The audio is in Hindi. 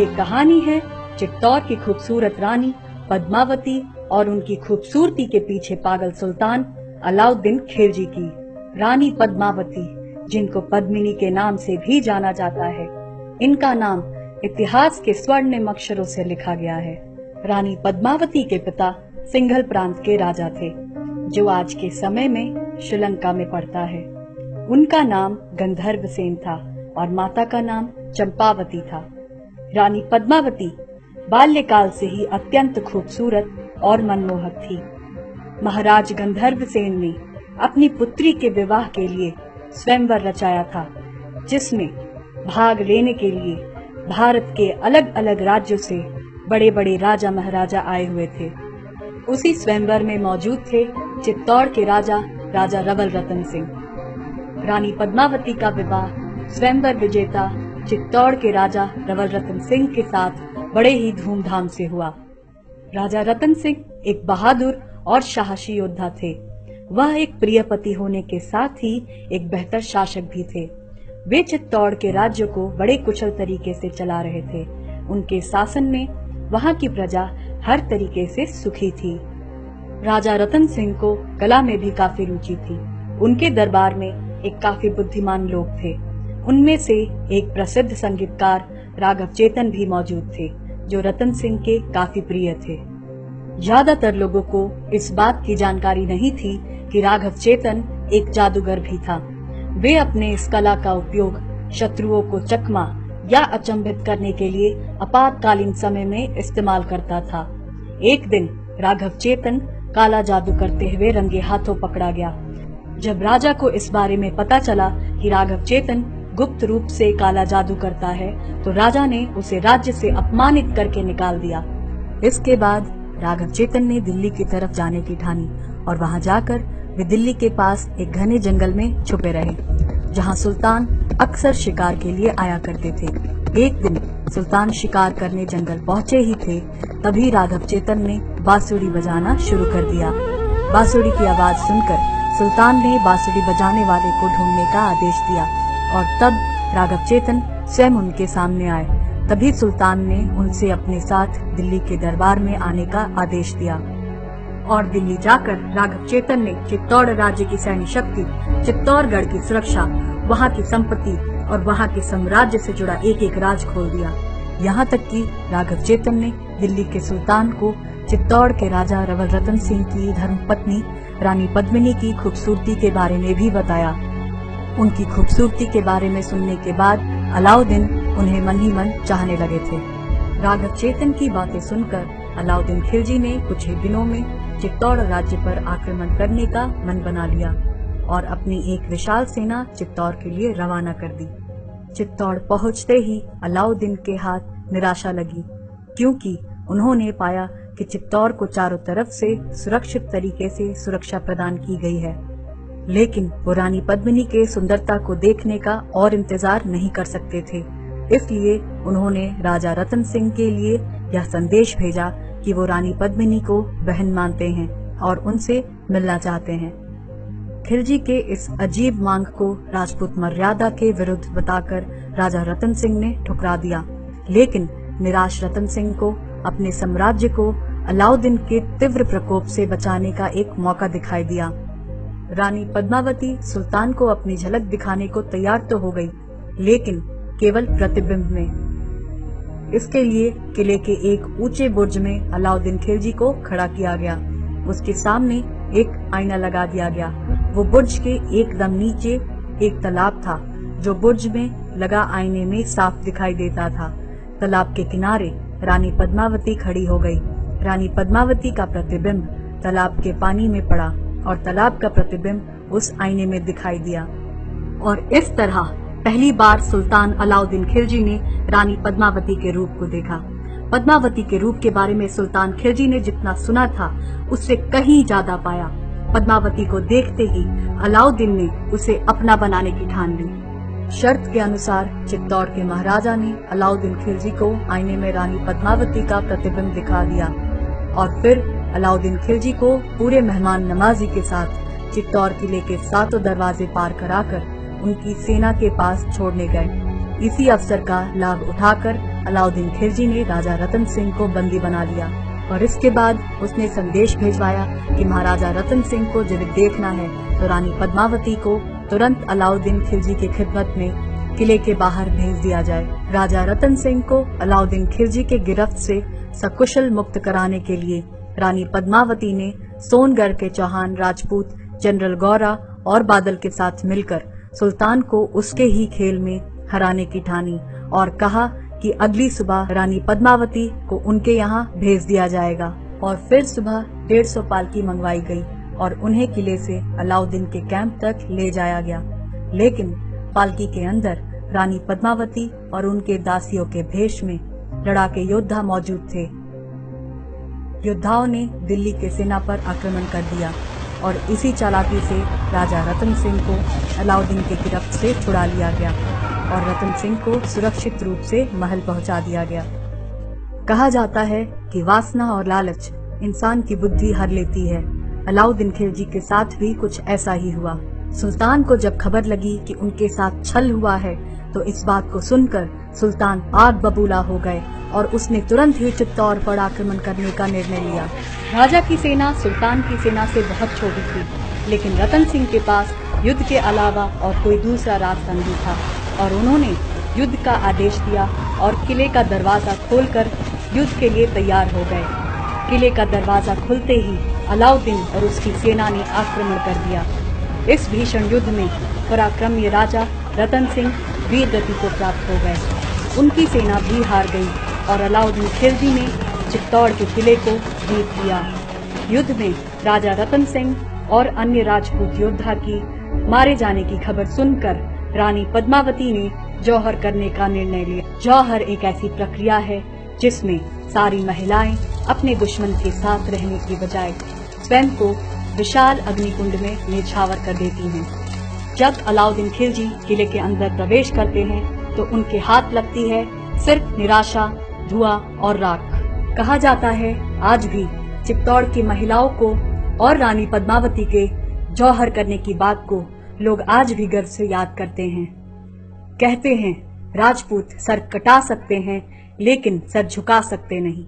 ये कहानी है चित्तौड़ की खूबसूरत रानी पद्मावती और उनकी खूबसूरती के पीछे पागल सुल्तान अलाउद्दीन खिलजी की। रानी पद्मावती, जिनको पद्मिनी के नाम से भी जाना जाता है, इनका नाम इतिहास के स्वर्णिम अक्षरों से लिखा गया है। रानी पद्मावती के पिता सिंघल प्रांत के राजा थे, जो आज के समय में श्रीलंका में पड़ता है। उनका नाम गंधर्व सेन था और माता का नाम चंपावती था। रानी पद्मावती बाल्यकाल से ही अत्यंत खूबसूरत और मनमोहक थी। महाराज गंधर्व सेन ने अपनी पुत्री के विवाह के लिए स्वयंवर रचाया था, जिसमें भाग लेने के लिए भारत के अलग अलग राज्यों से बड़े बड़े राजा महाराजा आए हुए थे। उसी स्वयंवर में मौजूद थे चित्तौड़ के राजा रवल रतन सिंह। रानी पद्मावती का विवाह स्वयंवर विजेता चित्तौड़ के राजा रवल रतन सिंह के साथ बड़े ही धूमधाम से हुआ। राजा रतन सिंह एक बहादुर और साहसी योद्धा थे। वह एक प्रिय पति होने के साथ ही एक बेहतर शासक भी थे। वे चित्तौड़ के राज्य को बड़े कुशल तरीके से चला रहे थे। उनके शासन में वहां की प्रजा हर तरीके से सुखी थी। राजा रतन सिंह को कला में भी काफी रुचि थी। उनके दरबार में एक काफी बुद्धिमान लोग थे। उनमें से एक प्रसिद्ध संगीतकार राघव चेतन भी मौजूद थे, जो रतन सिंह के काफी प्रिय थे। ज्यादातर लोगों को इस बात की जानकारी नहीं थी कि राघव चेतन एक जादूगर भी था। वे अपने इस कला का उपयोग शत्रुओं को चकमा या अचंभित करने के लिए आपातकालीन समय में इस्तेमाल करता था। एक दिन राघव चेतन काला जादू करते हुए रंगे हाथों पकड़ा गया। जब राजा को इस बारे में पता चला कि राघव चेतन गुप्त रूप से काला जादू करता है, तो राजा ने उसे राज्य से अपमानित करके निकाल दिया। इसके बाद राघव चेतन ने दिल्ली की तरफ जाने की ठानी और वहां जाकर वे दिल्ली के पास एक घने जंगल में छुपे रहे, जहां सुल्तान अक्सर शिकार के लिए आया करते थे। एक दिन सुल्तान शिकार करने जंगल पहुंचे ही थे, तभी राघव चेतन ने बांसुरी बजाना शुरू कर दिया। बांसुरी की आवाज सुनकर सुल्तान ने बांसुरी बजाने वाले को ढूंढने का आदेश दिया और तब राघव चेतन स्वयं उनके सामने आए। तभी सुल्तान ने उनसे अपने साथ दिल्ली के दरबार में आने का आदेश दिया और दिल्ली जाकर राघव चेतन ने चित्तौड़ राज्य की सैन्य शक्ति, चित्तौड़गढ़ की सुरक्षा, वहां की संपत्ति और वहां के साम्राज्य से जुड़ा एक एक राज खोल दिया। यहाँ तक कि राघव चेतन ने दिल्ली के सुल्तान को चित्तौड़ के राजा रवल रतन सिंह की धर्मपत्नी रानी पद्मिनी की खूबसूरती के बारे में भी बताया। उनकी खूबसूरती के बारे में सुनने के बाद अलाउद्दीन उन्हें मन ही मन चाहने लगे थे। राघव चेतन की बातें सुनकर अलाउद्दीन खिलजी ने कुछ ही दिनों में चित्तौड़ राज्य पर आक्रमण करने का मन बना लिया और अपनी एक विशाल सेना चित्तौड़ के लिए रवाना कर दी। चित्तौड़ पहुंचते ही अलाउद्दीन के हाथ निराशा लगी, क्योंकि उन्होंने पाया कि चित्तौड़ को चारों तरफ से सुरक्षित तरीके से सुरक्षा प्रदान की गई है, लेकिन वो रानी पद्मिनी के सुंदरता को देखने का और इंतजार नहीं कर सकते थे। इसलिए उन्होंने राजा रतन सिंह के लिए यह संदेश भेजा कि वो रानी पद्मिनी को बहन मानते हैं और उनसे मिलना चाहते हैं। खिलजी के इस अजीब मांग को राजपूत मर्यादा के विरुद्ध बताकर राजा रतन सिंह ने ठुकरा दिया, लेकिन निराश रतन सिंह को अपने साम्राज्य को अलाउद्दीन के तीव्र प्रकोप से बचाने का एक मौका दिखाई दिया। रानी पद्मावती सुल्तान को अपनी झलक दिखाने को तैयार तो हो गई, लेकिन केवल प्रतिबिंब में। इसके लिए किले के एक ऊंचे बुर्ज में अलाउद्दीन खिलजी को खड़ा किया गया। उसके सामने एक आईना लगा दिया गया। वो बुर्ज के एकदम नीचे एक तालाब था, जो बुर्ज में लगा आईने में साफ दिखाई देता था। तालाब के किनारे रानी पद्मावती खड़ी हो गई। रानी पद्मावती का प्रतिबिंब तालाब के पानी में पड़ा और तालाब का प्रतिबिंब उस आईने में दिखाई दिया। और इस तरह पहली बार सुल्तान अलाउद्दीन खिलजी ने रानी पद्मावती के रूप को देखा। पद्मावती के रूप के बारे में सुल्तान खिलजी ने जितना सुना था, उससे कहीं ज्यादा पाया। पद्मावती को देखते ही अलाउद्दीन ने उसे अपना बनाने की ठान ली। शर्त के अनुसार चित्तौड़ के महाराजा ने अलाउद्दीन खिलजी को आईने में रानी पद्मावती का प्रतिबिंब दिखा दिया और फिर अलाउद्दीन खिलजी को पूरे मेहमान नवाजी के साथ चित्तौड़ किले के सातों दरवाजे पार कराकर उनकी सेना के पास छोड़ने गए। इसी अवसर का लाभ उठाकर अलाउद्दीन खिलजी ने राजा रतन सिंह को बंदी बना लिया और इसके बाद उसने संदेश भेजवाया कि महाराजा रतन सिंह को जब देखना है तो रानी पद्मावती को तुरंत अलाउद्दीन खिलजी की खिदमत में किले के बाहर भेज दिया जाए। राजा रतन सिंह को अलाउद्दीन खिलजी के गिरफ्त से सकुशल मुक्त कराने के लिए रानी पद्मावती ने सोनगढ़ के चौहान राजपूत जनरल गौरा और बादल के साथ मिलकर सुल्तान को उसके ही खेल में हराने की ठानी और कहा कि अगली सुबह रानी पद्मावती को उनके यहाँ भेज दिया जाएगा। और फिर सुबह 150 पालकी मंगवाई गई और उन्हें किले से अलाउद्दीन के कैंप तक ले जाया गया। लेकिन पालकी के अंदर रानी पद्मावती और उनके दासियों के भेष में लड़ाके योद्धा मौजूद थे। योद्धाओं ने दिल्ली के सेना पर आक्रमण कर दिया और इसी चालाकी से राजा रतन सिंह को अलाउद्दीन के गिरफ्त से छुड़ा लिया गया और रतन सिंह को सुरक्षित रूप से महल पहुंचा दिया गया। कहा जाता है कि वासना और लालच इंसान की बुद्धि हर लेती है। अलाउद्दीन खिलजी के साथ भी कुछ ऐसा ही हुआ। सुल्तान को जब खबर लगी कि उनके साथ छल हुआ है तो इस बात को सुनकर सुल्तान आग बबूला हो गए और उसने तुरंत ही चित्तौड़ पर आक्रमण करने का निर्णय लिया। राजा की सेना सुल्तान की सेना से बहुत छोटी थी, लेकिन रतन सिंह के पास युद्ध के अलावा और कोई दूसरा रास्ता नहीं था और उन्होंने युद्ध का आदेश दिया और किले का दरवाजा खोलकर युद्ध के लिए तैयार हो गए। किले का दरवाजा खुलते ही अलाउद्दीन और उसकी सेना ने आक्रमण कर दिया। इस भीषण युद्ध में पराक्रमी राजा रतन सिंह वीर गति को प्राप्त हो गए। उनकी सेना भी हार गई और अलाउद्दीन खिलजी ने चित्तौड़ के किले को जीत लिया। युद्ध में राजा रतन सिंह और अन्य राजपूत योद्धा की मारे जाने की खबर सुनकर रानी पद्मावती ने जौहर करने का निर्णय लिया। जौहर एक ऐसी प्रक्रिया है जिसमें सारी महिलाएं अपने दुश्मन के साथ रहने की बजाय स्वयं को विशाल अग्निकुंड में न्यौछावर कर देती हैं। जब अलाउद्दीन खिलजी किले के अंदर प्रवेश करते हैं तो उनके हाथ लगती है सिर्फ निराशा, धुआं और राख। कहा जाता है आज भी चित्तौड़ की महिलाओं को और रानी पद्मावती के जौहर करने की बात को लोग आज भी गर्व से याद करते हैं। कहते हैं राजपूत सर कटा सकते हैं लेकिन सर झुका सकते नहीं।